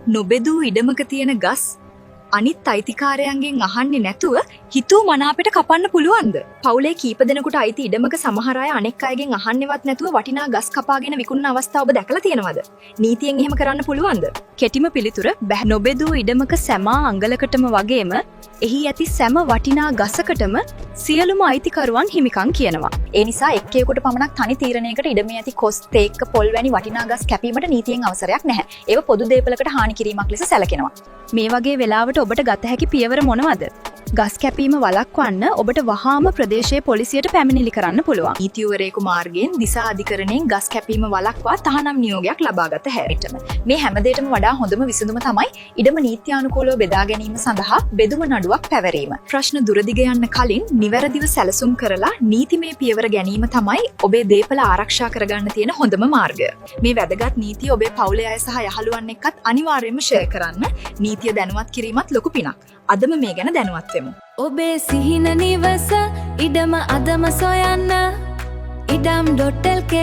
නොබෙදූ ඉඩමක තියෙන ගස් අනිත් අයිතිකාරයන්ගෙන් අහන්නේ නැතුව හිතූ මනාපෙට කපන්න පුළුවන්ද? පවුලේ කීප දෙනෙකුට අයිති ඉඩමක සමහර අය අනෙක් අයගෙන් අහන්නේවත් නැතුව වටිනා ගස් කපාගෙන විකුණන අවස්ථා ඔබ දැකලා තියෙනවද? නීතියෙන් එහෙම කරන්න පුළුවන්ද? කෙටිම පිළිතුර නොබෙදූ ඉඩමක සෑම අංගලකටම වගේම එහි ඇති සෑම වටිනා ගසකටම සියලුම අයිතිකරුවන් හිමිකම් කියනවා. ඒ නිසා එක්කෙකුට පමණක් තනි තීරණයකට ඉඩමේ ඇති කොස්, තේක්ක, පොල් වැනි වටිනා ගස් කැපීමට නීතියෙන් අවසරයක් නැහැ. ඒව පොදු දේපලකට හානි කිරීමක් ලෙස සැලකෙනවා. මේ වගේ වෙලාවට ඔබට ගත හැකි පියවර මොනවද? ගස් කැපීම වළක්වන්න ඔබට වහාම ප්‍රදේශයේ පොලිසියට පැමිණිලි කරන්න පුළුවන්. නීතිවරයෙකු මාර්ගයෙන් දිසා අධිකරණයෙන් ගස් කැපීම වළක්වා තහනම් නියෝගයක් ලබාගත හැරිටම. මේ හැමදේටම වඩා හොඳම විසඳුම තමයි ඉඩම නීත්‍යානුකූලව බෙදා ගැනීම සඳහා බෙදුම නඩුවක් පැවරීම. ප්‍රශ්න දුරදිග යන්න කලින් නිවැරදිව සැලසුම් කරලා නීතිමය පියවර ගැනීම තමයි ඔබේ දේපල ආරක්ෂා කරගන්න තියෙන හොඳම මාර්ගය. මේ වැදගත් නීතිය ඔබේ පවුලේ අය සහ යහළුවන් එක්කත් අනිවාර්යයෙන්ම ෂෙයා කරන්න. නීතිය දැනුවත් කිරීමත් ලොකු පිනක්. අදම මේ ගැන දැනුවත් වෙමු. ඔබේ සිහින නිවස ඉඩම අදම සොයන්න ඉඩම්.lk